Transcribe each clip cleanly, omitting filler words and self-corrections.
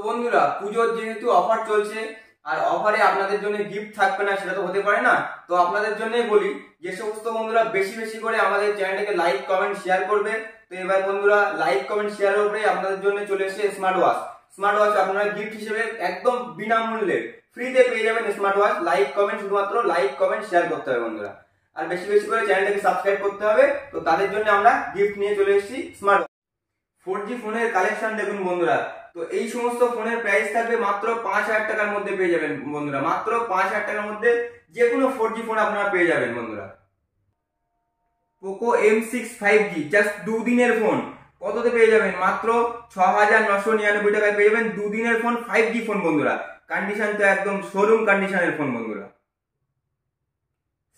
বন্ধুরা পুজোর যেহেতু অফার চলছে আর অফারে আপনাদের জন্য গিফট থাকবে না সেটা তো হতে পারে না। তো আপনাদের জন্যই বলি যে সমস্ত বন্ধুরা বেশি বেশি করে আমাদের চ্যানেলটাকে লাইক কমেন্ট শেয়ার করবে। তো এবার বন্ধুরা লাইক কমেন্ট শেয়ারের উপরে আপনাদের জন্য চলে এসেছে স্মার্ট ওয়াচ আপনারা গিফট হিসেবে একদম বিনামূল্যে ফ্রিতে পেয়ে যাবেন স্মার্ট ওয়াচ। লাইক কমেন্ট শুধুমাত্র লাইক কমেন্ট শেয়ার করতে হবে বন্ধুরা, আর বেশি বেশি করে চ্যানেলটাকে সাবস্ক্রাইব করতে হবে। তো তাদের জন্য আমরা গিফট নিয়ে চলে এসেছি স্মার্ট 4G ফোনের কালেকশন দেখুন বন্ধুরা। তো এই সমস্ত ফোনের প্রাইস থাকবে মাত্র 5,000 টাকার মধ্যে পেয়ে যাবেন বন্ধুরা। মাত্র 5,000 টাকার মধ্যে যে কোনো 4G ফোন আপনারা পেয়ে যাবেন বন্ধুরা। পোকো M6 5G জাস্ট দুদিনের ফোন কততে পেয়ে যাবেন? মাত্র 6,999 টাকায় পেয়ে যাবেন দুদিনের ফোন 5G ফোন বন্ধুরা। কন্ডিশন তো একদম শোরুম কন্ডিশনের ফোন বন্ধুরা।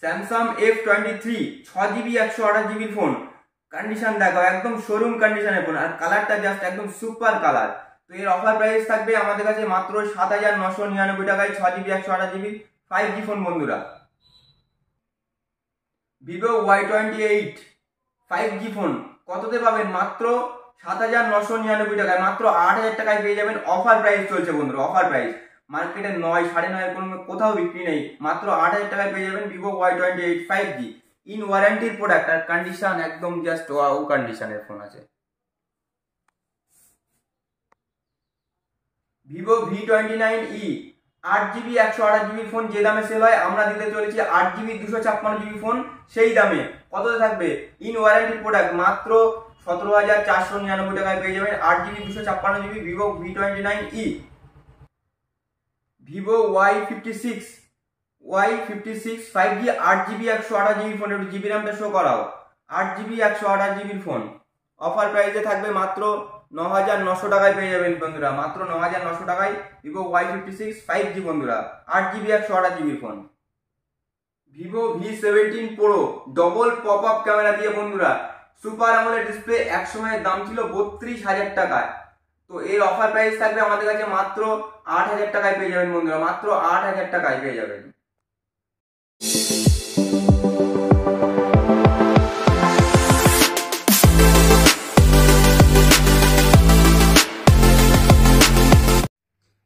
Samsung F23 6GB 128GB phone, condition দেখো একদম শোরুম কন্ডিশনের ফোন, আর কালারটা জাস্ট একদম সুপার কালার। তো এর অফার প্রাইস থাকবে আমাদের কাছে মাত্র 7,999 টাকায় 6GB 128GB 5G ফোন বন্ধুরা। ভিভো Y28 5G ফোন কততে পাবেন? মাত্র 7,999 টাকায়, মাত্র 8,000 টাকায় পেয়ে যাবেন। অফার প্রাইস চলছে বন্ধুরা, অফার প্রাইস। মার্কেটে 9 9.5 কোনো কোথাও বিক্রি নেই, মাত্র 8,000 টাকায় পেয়ে যাবেন ভিভো Y28 5G ইন ওয়ারেন্টির প্রোডাক্ট, আর কন্ডিশন একদম জাস্ট ওয়াও কন্ডিশনের ফোন আছে। Vivo V29e 8GB 128GB phone যে দামে সেল হয় আমরা দিতে চলেছি 8GB 256GB ফোন সেই দামে। কততে থাকবে? ইন ওয়ারেন্টি প্রোডাক্ট মাত্র 17,499 টাকায় পেয়ে যাবেন 8GB 256GB Vivo V29e। Vivo Y56 5G 8GB 128GB phone, একটু জিবি র্যামটা শো করাও। 8GB 128GB ফোন অফার প্রাইসে থাকবে মাত্র 9,900 টাকায় পেয়ে যাবেন বন্ধুরা। মাত্র 9,900 টাকায় ভিভো Y56 5G বন্ধুরা, 8GB 128GB phone. Vivo V17 Pro double pop up camera দিয়ে বন্ধুরা, সুপার আমোলেড ডিসপ্লে, এক সময়ের দাম ছিল 32,000 টাকায়। তো এর অফার প্রাইস থাকবে আমাদের কাছে মাত্র 8,000 টাকায় পেয়ে যাবেন বন্ধুরা। মাত্র 8,000 টাকায় পেয়ে যাবেন।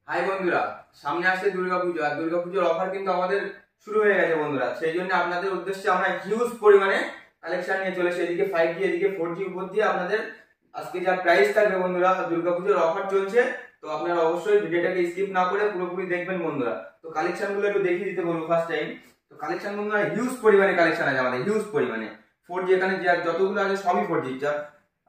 হাই বন্ধুরা, সামনে আসছে দুর্গাপুজো, আর দুর্গাপুজোর অফার কিন্তু আমাদের শুরু হয়ে গেছে বন্ধুরা। সেই জন্য আপনাদের উদ্দেশ্যে আমরা হিউজ পরিমাণে কালেকশন নিয়ে চলেছি, এদিকে 5G এদিকে 4G উপর দিয়ে আপনাদের আজকে যা প্রাইস থাকবে বন্ধুরা। দুর্গাপুজোর অফার চলছে, তো আপনারা অবশ্যই ভিডিওটাকে স্কিপ না করে পুরোপুরি দেখবেন বন্ধুরা। তো কালেকশন গুলো একটু দেখিয়ে দিতে বলবো ফার্স্ট টাইম। তো কালেকশন বন্ধুরা হিউজ পরিমাণে কালেকশন আছে আমাদের, হিউজ পরিমাণে 4G এখানে যতগুলো আছে সবই 4G,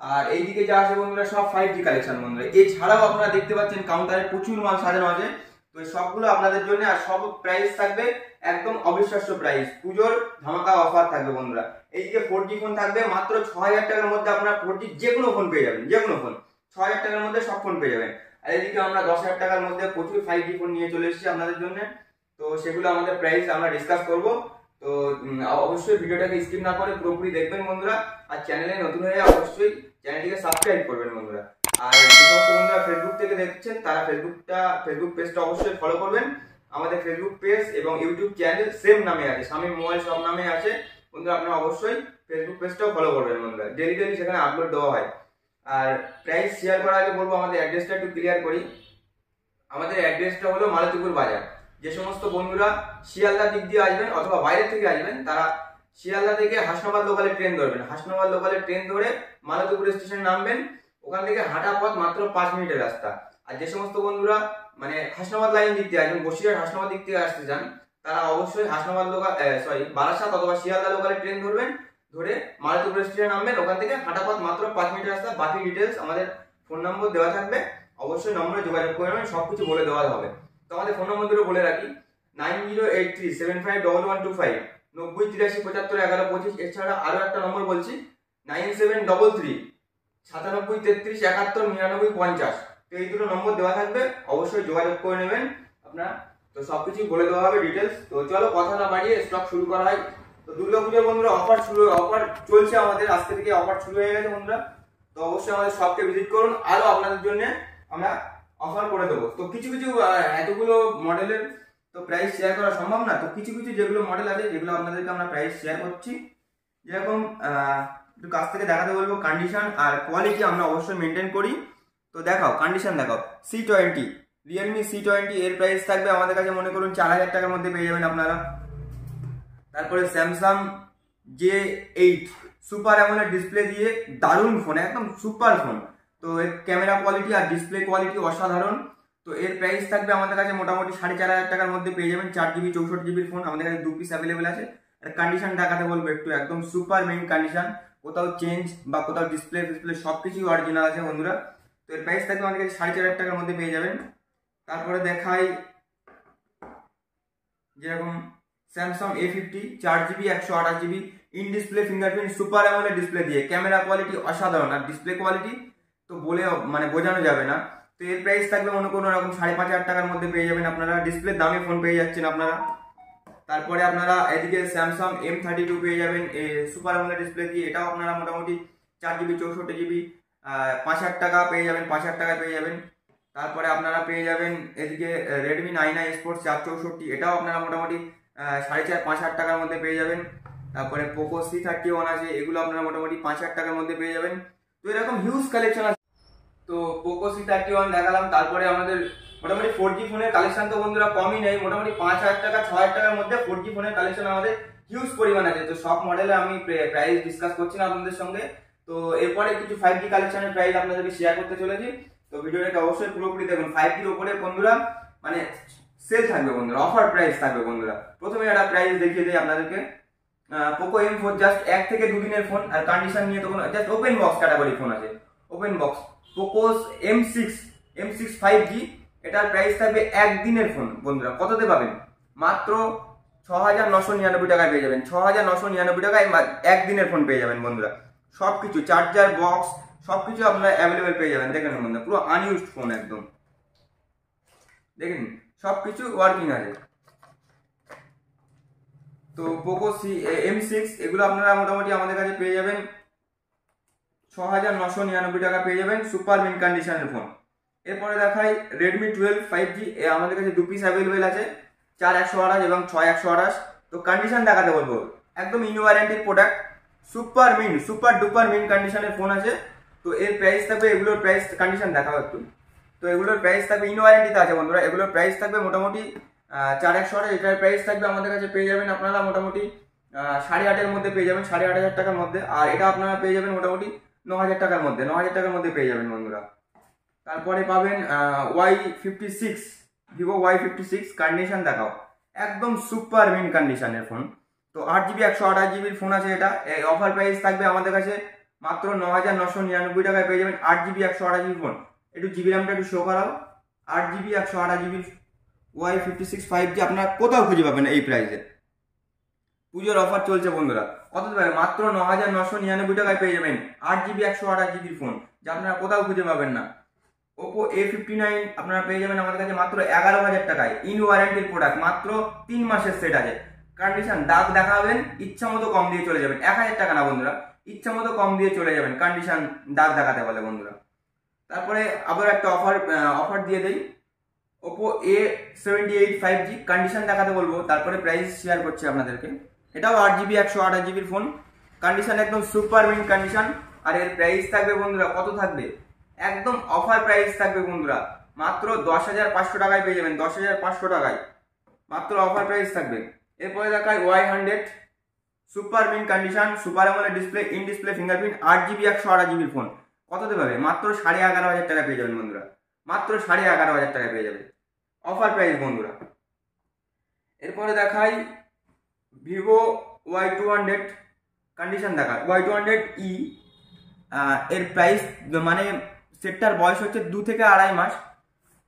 আর এইদিকে যা আছে বন্ধুরা সব 5G কালেকশন বন্ধুরা। এছাড়াও আপনারা দেখতে পাচ্ছেন কাউন্টারে প্রচুর মাল সাজানো আছে। তো সবগুলো আপনাদের জন্য, আর সব প্রাইস থাকবে একদম অবিশ্বাস্য প্রাইস, পুজোর ধামাকা অফার থাকবে বন্ধুরা। এইদিকে 4G ফোন থাকবে মাত্র 6,000 টাকার মধ্যে আপনারা 4G যে কোনো ফোন পেয়ে যাবেন, যে কোনো ফোন 6,000 টাকার মধ্যে সব ফোন পেয়ে যাবেন। আর এদিকে আমরা 10,000 টাকার মধ্যে প্রচুর 5G ফোন নিয়ে চলে এসেছি আপনাদের জন্য। তো সেগুলো আমাদের প্রাইস আমরা ডিসকাস করব। তো অবশ্যই ভিডিওটাকে স্কিপ না করে পুরোপুরি দেখবেন বন্ধুরা, আর চ্যানেলে নতুন হয়ে অবশ্যই চ্যানেলটিকে সাবস্ক্রাইব করবেন বন্ধুরা। আর যে সমস্ত বন্ধুরা ফেসবুক থেকে দেখছেন তারা ফেসবুক পেজটা অবশ্যই ফলো করবেন। আমাদের ফেসবুক পেজ এবং ইউটিউব চ্যানেল সেম নামে আছে, শামীম মোবাইল সব নামে আছে বন্ধুরা। আপনারা অবশ্যই ফেসবুক পেজটাও ফলো করবেন বন্ধুরা, ডেলি সেখানে আপলোড দেওয়া হয়। আর প্রাইস শেয়ার করার আগে বলবো আমাদের অ্যাড্রেসটা একটু ক্লিয়ার করি। আমাদের অ্যাড্রেসটা হলো মালতীপুর বাজার। যে সমস্ত বন্ধুরা শিয়ালদা দিক দিয়ে আসবেন অথবা বাইরে থেকে আসবেন তারা শিয়ালদা থেকে হাসনাবাদ লোকালে ট্রেন ধরবেন। হাসনাবাদ লোকালে ট্রেন ধরে মালতীপুর স্টেশনে নামবেন, ওখান থেকে হাঁটা পথ মাত্র 5 মিনিটের রাস্তা। আর যে সমস্ত বন্ধুরা মানে হাসনাবাদ লাইন দিক দিয়ে আসবেন, বসিরহাট হাসনাবাদ দিক থেকে আসতে চান, তারা অবশ্যই হাসনাবাদ লোকাল বারাসাত অথবা শিয়ালদা লোকালে ট্রেন ধরবেন, ধরে মালতীপুর স্টেশনে নামবেন, ওখান থেকে হাঁটা পথ মাত্র 5 মিনিটের রাস্তা। বাকি ডিটেলস আমাদের ফোন নম্বর দেওয়া থাকবে, অবশ্যই নম্বরে যোগাযোগ করবেন, সবকিছু বলে দেওয়া হবে। তো আমাদের ফোন নম্বরগুলো বলে রাখি, 9083751125, 9083751125। এছাড়া আরো একটা নম্বর বলছি, 9733 9733 71 99 50। তো এই দুটো নম্বর দেওয়া থাকবে, অবশ্যই যোগাযোগ করে নেবেন আপনারা। তো সবকিছু বলে দেওয়া হবে ডিটেলস। তো চলো কথা না বাড়িয়ে স্টক শুরু করা হয়। তো দুর্গাপূজার বন্ধুরা অফার চলছে আমাদের, আজকে থেকে অফার শুরু হয়ে গেছে বন্ধুরা। তো অবশ্যই আমাদের শপকে ভিজিট করুন, আরো আপনাদের জন্য আমরা অফার করে দেবো। তো কিছু এতগুলো মডেলের তো প্রাইস শেয়ার করা সম্ভব না। তো কিছু যেগুলো মডেল আছে যেগুলো আপনাদেরকে আমরা প্রাইস শেয়ার করছি, যেরকম একটু কাছ থেকে দেখাতে বলবো। কন্ডিশন আর কোয়ালিটি আমরা অবশ্যই মেনটেন করি। তো দেখাও কন্ডিশন দেখাও। C20 রিয়েলমি C20 এর প্রাইস থাকবে আমাদের কাছে মনে করুন 4000 টাকার মধ্যে পেয়ে যাবেন আপনারা। তারপরে Samsung J8 super AMOLED display দিয়ে দারুণ ফোন, একদম সুপার ফোন। তো এর ক্যামেরা কোয়ালিটি আর ডিসপ্লে কোয়ালিটি অসাধারণ। তো এর প্রাইস থাকবে আমাদের কাছে মোটামুটি 4500 টাকার মধ্যে পেয়ে যাবেন। 4GB 64GB ফোন আমাদের কাছে 2 পিস অ্যাভেলেবেল আছে। আর কন্ডিশন দেখাতে বলবো একটু, একদম সুপার মেইন কন্ডিশন, কোথাও চেঞ্জ বা কোথাও ডিসপ্লে সবকিছুই অরিজিনাল আছে বন্ধুরা। তো এর প্রাইস থাকবে আমাদের কাছে 4500 টাকার মধ্যে পেয়ে যাবেন। তারপরে দেখাই যেরকম Samsung A50 4GB 128GB in display fingerprint super AMOLED display দিয়ে, ক্যামেরা কোয়ালিটি অসাধারণ আর ডিসপ্লে কোয়ালিটি তো বলে মানে বোঝানো যাবে না। তো এর প্রাইস থাকবে মনে করুন এরকম 5500 টাকার মধ্যে পেয়ে যাবেন আপনারা, ডিসপ্লে দামে ফোন পেয়ে যাচ্ছেন আপনারা। তারপরে আপনারা এদিকে স্যামসাং M32 পেয়ে যাবেন সুপার অ্যামোলেড ডিসপ্লে দিয়ে, এটাও আপনারা মোটামুটি 4GB 64GB 5000 টাকা পেয়ে যাবেন, 5000 টাকায় পেয়ে যাবেন। তারপরে আপনারা পেয়ে যাবেন এদিকে Redmi 9i Sport 464, এটাও আপনারা মোটামুটি 4500 টাকার মধ্যে পেয়ে যাবেন। তারপরে পোকো C31 আছে, এগুলো আপনারা মোটামুটি 5000 টাকার মধ্যে পেয়ে যাবেন। তো এরকম হিউজ কালেকশন আছে। তো পোকো C31 দেখালাম। তারপরে আমাদের মোটামুটি 4G ফোনের কালেকশন তো বন্ধুরা কমই নেই, মোটামুটি 5000 টাকা 6000 টাকার মধ্যে 4G ফোনের কালেকশন আমাদের হিউজ পরিমাণ আছে। তো সব মডেলে আমি প্রাইস ডিসকাস করছি না আপনাদের সঙ্গে। তো এরপরে কিছু 5G কালেকশনের প্রাইস আপনাদেরকে শেয়ার করতে চলেছি। তো ভিডিওটাকে অবশ্যই পুরোপুরি দেখুন। 5Gর উপরে বন্ধুরা মানে সেল থাকবে বন্ধুরা, অফার প্রাইস থাকবে বন্ধুরা। প্রথমে একটা প্রাইস দেখিয়ে দিই আপনাদেরকে। পোকো M4 জাস্ট 1 থেকে 2 দিনের ফোন, আর কন্ডিশন নিয়ে তো কোনো just open box category phone আছে, open box. Poco M6 5G এটার প্রাইস থাকবে 1 দিনের ফোন বন্ধুরা। কততে পাবেন? মাত্র 6999 টাকায় পেয়ে যাবেন। 6999 টাকায় 1 দিনের ফোন পেয়ে যাবেন বন্ধুরা। সবকিছু চার্জার বক্স সবকিছু আপনারা অ্যাভেলেবেল পেয়ে যাবেন। দেখেন বন্ধুরা পুরো আনইউজড ফোন একদম, দেখেন সবকিছু ওয়ার্কিং আছে। তো পোকো M6 এগুলো আপনারা মোটামুটি আমাদের কাছে পেয়ে যাবেন 6999 টাকা পেয়ে যাবেন, সুপার মিন কন্ডিশনের ফোন। এরপরে দেখাই Redmi 12 5G, আমাদের কাছে 2 পিস অ্যাভেলেবেল আছে, 4128 এবং 6128। তো কন্ডিশন দেখাতে বলবো, একদম ইন ওয়ারেন্টির প্রোডাক্ট, সুপার ডুপার মিন কন্ডিশনের ফোন আছে। তো এর প্রাইস থাকবে, এগুলোর প্রাইস কন্ডিশন দেখাও একটু। তো এগুলোর প্রাইস থাকবে ইন ওয়ারেন্টিতে আছে বন্ধুরা। এগুলোর প্রাইস থাকবে মোটামুটি 4128, এটার প্রাইস থাকবে আমাদের কাছে পেয়ে যাবেন আপনারা মোটামুটি 8,500 মধ্যে পেয়ে যাবেন, 8500 টাকার মধ্যে। আর এটা আপনারা পেয়ে যাবেন মোটামুটি 9000 টাকার মধ্যে, 9000 টাকার মধ্যে পেয়ে যাবেন বন্ধুরা। তারপরে পাবেন Y56, ভিভো Y56, কন্ডিশন দেখাও, একদম সুপার মিন কন্ডিশনের ফোন। তো 8GB 128GB ফোন আছে এটা। অফার প্রাইস থাকবে আমাদের কাছে মাত্র 9999 টাকায় পেয়ে যাবেন 8GB 128GB ফোন। একটু জিবি র্যামটা একটু শো করাও। 8GB 128GB Y56 5G আপনারা কোথাও খুঁজে পাবেন এই প্রাইসে। পুজোর অফার চলছে বন্ধুরা, কত পাবেন? মাত্র 9999 টাকায় পেয়ে যাবেন 8GB 128GB ফোন, যা আপনারা কোথাও খুঁজে পাবেন না। Oppo A59 আপনারা পেয়ে যাবেন আমাদের কাছে মাত্র 11000 টাকায়, ইন ওয়ারেন্টির প্রোডাক্ট, মাত্র 3 মাসের সেট আছে। কন্ডিশন দাগ দেখাবেন, ইচ্ছা মতো কম দিয়ে চলে যাবেন, 1000 টাকা না বন্ধুরা, ইচ্ছা মতো কম দিয়ে চলে যাবেন, কন্ডিশন দাগ দেখাতে বলে বন্ধুরা। তারপরে আবার একটা অফার দিয়ে দেই, Oppo A78 5G, কন্ডিশন দেখাতে বলবো, তারপরে প্রাইস শেয়ার করছি আপনাদেরকে। এটাও 8GB 128GB ফোন, কন্ডিশন একদম সুপার মিন কন্ডিশন। আর এর প্রাইস থাকবে বন্ধুরা, কত থাকবে? একদম অফার প্রাইস থাকবে বন্ধুরা, মাত্র 10,500 টাকায় পেয়ে যাবেন, 10,500 টাকায় মাত্র অফার প্রাইস থাকবে। এরপরে দেখায় Y100 super mint condition, super AMOLED display, in display fingerprint, 8GB 128GB phone. কততে পাবে? মাত্র 11,500 টাকা পেয়ে যাবেন বন্ধুরা, মাত্র 11,500 টাকায় পেয়ে যাবে, অফার প্রাইস বন্ধুরা। এরপরে দেখাই ভিভো Y200, কন্ডিশন দেখায় Y200E, এর প্রাইস মানে সেটটার বয়স হচ্ছে 2 থেকে 2.5 মাস।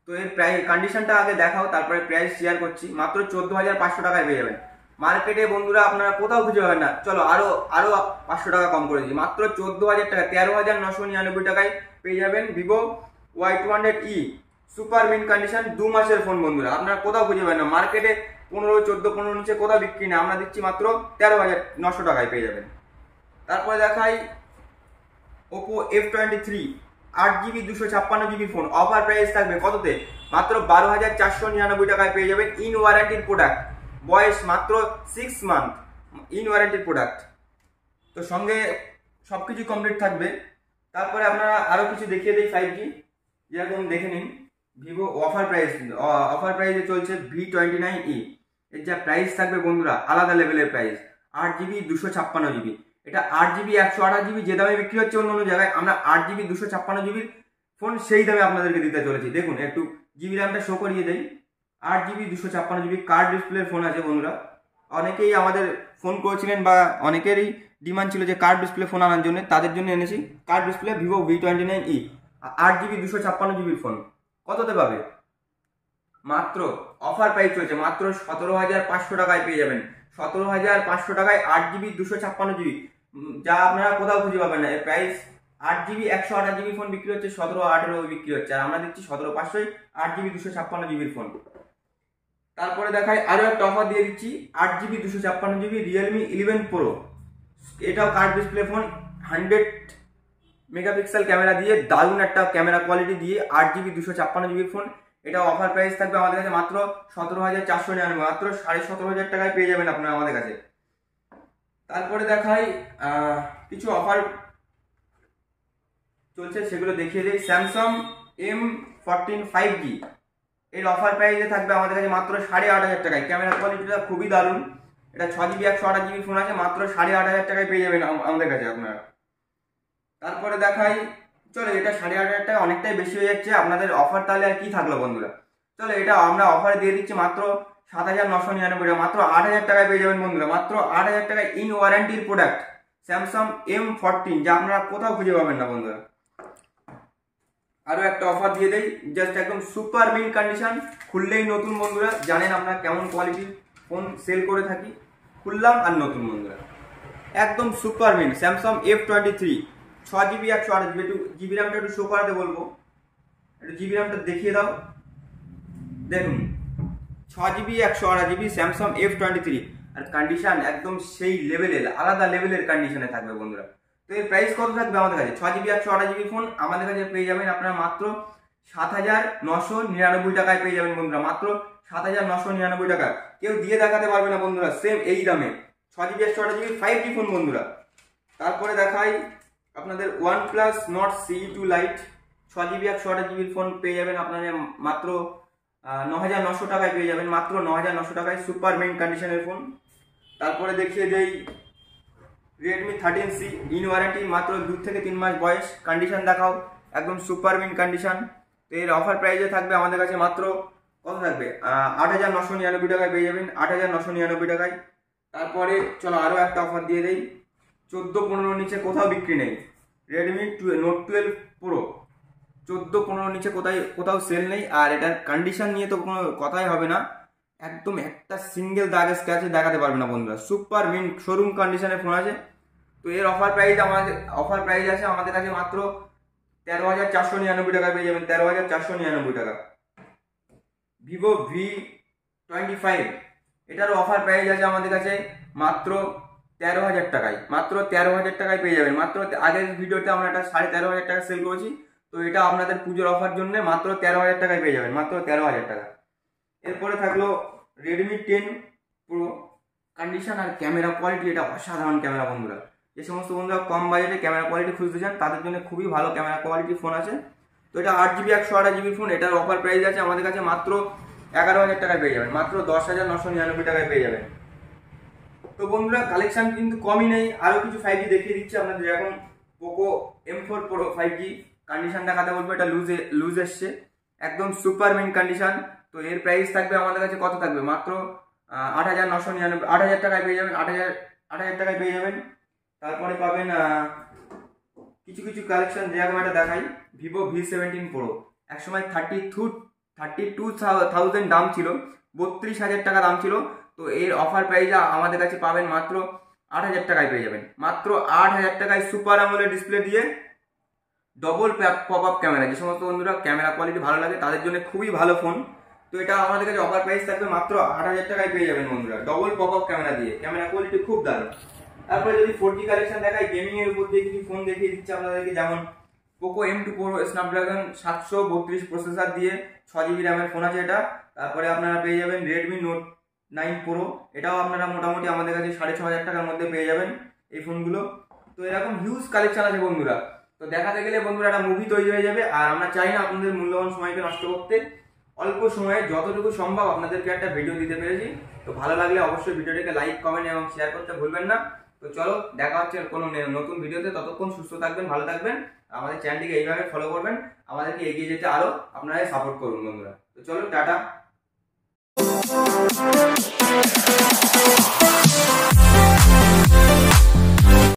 তো এর প্রাইস কন্ডিশনটা আগে দেখাও, তারপরে প্রাইস শেয়ার করছি। মাত্র 14,500 টাকায় পেয়ে যাবেন। মার্কেটে বন্ধুরা আপনারা কোথাও খুঁজে পাবেন না, চলো আরো 500 টাকা কম করে দিই, মাত্র 14,000 টাকা, 13,999 টাকায় পেয়ে যাবেন Vivo Y200E super mint condition, 2 মাসের ফোন বন্ধুরা। আপনারা কোথাও খুঁজে পাবেন না, মার্কেটে 15, 14, 15 নিচে কোথাও বিক্রি না, আমরা দিচ্ছি মাত্র 13,900 টাকায় পেয়ে যাবেন। তারপরে দেখাই Oppo F23 8GB 256GB phone, offer price থাকবে কততে? মাত্র 12,499 টাকায় পেয়ে যাবেন, ইন ওয়ারেন্টির প্রোডাক্ট, বয়স মাত্র 6 মান্থ, ইন ওয়ারেন্টির প্রোডাক্ট। তো সঙ্গে সবকিছু কমপ্লিট থাকবে। তারপরে আপনারা আরো কিছু দেখিয়ে দিই 5G। যেরকম দেখে নিন ভিভো অফার প্রাইসে চলছে V29e। এর যা প্রাইস থাকবে বন্ধুরা আলাদা লেভেলের প্রাইস, 8GB 256GB। এটা 8GB 128GB যে দামে বিক্রি হচ্ছে অন্য অন্য জায়গায়, আমরা 8GB 256GB ফোন সেই দামে আপনাদেরকে দিতে চলেছি। দেখুন একটু জিবি র্যামটা শো করিয়ে দেয়, 8GB 256GB কার্ড ডিসপ্লের ফোন আছে বন্ধুরা। অনেকেই আমাদের ফোন করেছিলেন বা অনেকেরই ডিমান্ড ছিল যে কার্ড ডিসপ্লে ফোন আনার জন্য, তাদের জন্য এনেছি card display Vivo V29e 8GB 256GB phone. কততে পাবে? মাত্র অফার প্রাইস চলছে মাত্র 17,500 টাকায় পেয়ে যাবেন। 17,500 টাকায় 8GB 256GB, যা আপনারা কোথাও খুঁজে পাবেন না। এর প্রাইস 8GB 128GB ফোন বিক্রি হচ্ছে 17,18 বিক্রি হচ্ছে, আর আমরা দিচ্ছি 17,500 8GB 256GB ফোন। তারপরে দেখাই আরো একটা অফার দিয়ে দিচ্ছি 8GB 256GB Realme 11 Pro। এটাও card display phone, 100 megapixel camera দিয়ে দারুণ একটা ক্যামেরা কোয়ালিটি দিয়ে 8GB 256GB ফোন। এটা অফার প্রাইস থাকবে আমাদের কাছে মাত্র 17,499, মাত্র 17,500 টাকায় পেয়ে যাবেন আপনারা আমাদের কাছে। তারপরে দেখাই কিছু অফার চলছে সেগুলো দেখিয়ে দেয়। স্যামসাং M14 5G এর অফার প্রাইসে থাকবে আমাদের কাছে মাত্র 8,500 টাকায়। ক্যামেরা কোয়ালিটিটা খুবই দারুণ। এটা 6GB 128GB ফোন আছে, মাত্র 8,500 টাকায় পেয়ে যাবেন আমাদের কাছে আপনারা। তারপরে দেখাই, চলো এটা 8,500 টাকা অনেকটাই বেশি হয়ে যাচ্ছে আপনাদের অফার, তাহলে আর কি থাকলো বন্ধুরা। চলো এটা আমরা অফারে দিয়ে দিচ্ছি মাত্র 7,999 টাকা, মাত্র 8,000 টাকায় পেয়ে যাবেন বন্ধুরা। মাত্র 8,000 টাকায় ইন ওয়ারেন্টির প্রোডাক্ট স্যামসাং M14, যা আপনারা কোথাও খুঁজে পাবেন না বন্ধুরা। আরো একটা অফার দিয়ে দেই, জাস্ট একদম সুপার মিন কন্ডিশন, খুললেই নতুন বন্ধুরা। জানেন আমরা কেমন কোয়ালিটির ফোন সেল করে থাকি, খুললাম আর নতুন বন্ধুরা, একদম super mint Samsung F23 6GB 128GB। একটু জিবি র্যামটা একটু শো করাতে বলবো, একটু জিবি র্যামটা দেখিয়ে দাও। দেখুন 6GB 128GB স্যামসাং F23, আর কন্ডিশন একদম সেই লেভেলের, আলাদা লেভেলের কন্ডিশনে থাকবে বন্ধুরা। তো এর প্রাইস কত থাকবে আমাদের কাছে? 6GB 128GB ফোন আমাদের কাছে পেয়ে যাবেন আপনারা মাত্র 7,999 টাকায় পেয়ে যাবেন বন্ধুরা, মাত্র 7,999 টাকা। কেউ দিয়ে দেখাতে পারবে না বন্ধুরা সেম এই দামে 6GB 128GB 5G ফোন বন্ধুরা। তারপরে দেখাই আপনাদের OnePlus Nord CE2 Lite 6GB 128GB phone পেয়ে যাবেন আপনারা মাত্র 9,900 টাকায় পেয়ে যাবেন, মাত্র 9,900 টাকায় সুপার মেইন কন্ডিশনের ফোন। তারপরে দেখিয়ে দেই Redmi 13C ইন ওয়ারেন্টি, মাত্র 2 থেকে 3 মাস বয়স, কন্ডিশন দেখাও একদম সুপার মিন কন্ডিশন। তো এর অফার প্রাইসে থাকবে আমাদের কাছে মাত্র কত থাকবে? 8,999 টাকায় পেয়ে যাবেন, 8,999 টাকায়। তারপরে চলো আরো একটা অফার দিয়ে দেই, 14-15 নিচে কোথাও বিক্রি নেই Redmi Note 12 Pro, 14-15 নিচে কোথাও সেল নেই। আর এটার কন্ডিশন নিয়ে তো কোনো কথাই হবে না, একদম একটা সিঙ্গেল দাগ স্ক্র্যাচে দেখাতে পারবে না বন্ধুরা, সুপার মিন শোরুম কন্ডিশনের ফোন আছে। তো এর অফার প্রাইস আছে আমাদের কাছে মাত্র 13,499 টাকায় পেয়ে যাবেন, 13,499 টাকা। ভিভো V25 এটারও অফার প্রাইস আছে আমাদের কাছে মাত্র 13,000 টাকায়, মাত্র 13,000 টাকায় পেয়ে যাবেন। মাত্র আগের ভিডিওতে আমরা এটা 13,500 টাকা সেল করেছি, তো এটা আপনাদের পুজোর অফার জন্য মাত্র 13,000 টাকায় পেয়ে যাবেন, মাত্র 13,000 টাকা। এরপরে থাকলো Redmi 10 Pro, কন্ডিশন আর ক্যামেরা কোয়ালিটি এটা অসাধারণ ক্যামেরা বন্ধুরা। যে সমস্ত বন্ধুরা কম বাজেটে ক্যামেরা কোয়ালিটি খুঁজতে চান তাদের জন্য খুবই ভালো ক্যামেরা কোয়ালিটি ফোন আছে। তো এটা 8GB 128GB ফোন, এটার অফার প্রাইস আছে আমাদের কাছে মাত্র 11,000 টাকায় পেয়ে যাবেন, মাত্র 10,999 টাকায় পেয়ে যাবেন। তো বন্ধুরা কালেকশন কিন্তু কমই নেই, আরো কিছু 5G দেখিয়ে দিচ্ছি আপনাদের। এখন Poco M4 Pro 5G condition দেখাতে বলবো, এটা লুজ এসছে, একদম সুপার মিন কন্ডিশন। তো এর প্রাইস থাকবে আমাদের কাছে কত থাকবে? মাত্র 8,999, 8,000 টাকায় পেয়ে যাবেন, 8,000 টাকায় পেয়ে যাবেন। তারপরে পাবেন কিছু কিছু কালেকশন, যেরকম একটা দেখাই ভিভো V17 Pro, একসময় 32,000 দাম ছিল, 32,000 টাকা দাম ছিল। তো এর অফার প্রাইস আমাদের কাছে পাবেন মাত্র 8,000 টাকায় পেয়ে যাবেন, মাত্র 8,000 টাকায় সুপার আমোলেড ডিসপ্লে দিয়ে ডবল পপ আপ ক্যামেরা। যে সমস্ত বন্ধুরা ক্যামেরা কোয়ালিটি ভালো লাগে তাদের জন্য খুবই ভালো ফোন। তো এটা আমাদের কাছে অফার প্রাইস থাকবে মাত্র 8,000 টাকায় পেয়ে যাবেন বন্ধুরা, ডবল পপ আপ ক্যামেরা দিয়ে, ক্যামেরা কোয়ালিটি খুব দারুণ। তারপরে যদি 4G কালেকশন দেখাই, গেমিং এর উপর দিয়ে কিছু ফোন দেখিয়ে দিচ্ছে আপনাদেরকে, যেমন Poco M2 Pro Snapdragon 732 processor দিয়ে 6GB র্যামের ফোন আছে এটা। তারপরে আপনারা পেয়ে যাবেন Redmi Note 9 Pro, এটাও আপনারা মোটামুটি আমাদের কাছে 6,500 টাকার মধ্যে পেয়ে যাবেন এই ফোনগুলো। তো এরকম হিউজ কালেকশন আছে বন্ধুরা। তো তো দেখাতে গেলে বন্ধুরা একটা মুভি তৈরি হয়ে যাবে। আর আমরা চাই না আপনাদের মূল্যবান সময়কে নষ্ট করতে, অল্প সময়ে যতটুকু সম্ভব আপনাদেরকে একটা ভিডিও দিতে পেরেছি। তো ভালো লাগলে অবশ্যই ভিডিওটাকে লাইক, কমেন্ট এবং শেয়ার করতে ভুলবেন না। তো চলো দেখা হচ্ছে কোনো নতুন ভিডিওতে। ততক্ষণ সুস্থ থাকবেন, ভালো থাকবেন, আমাদের চ্যানেলটিকে এইভাবে ফলো করবেন, আমাদেরকে এগিয়ে যেতে আরো আপনারা সাপোর্ট করুন বন্ধুরা। তো চলো টাটা।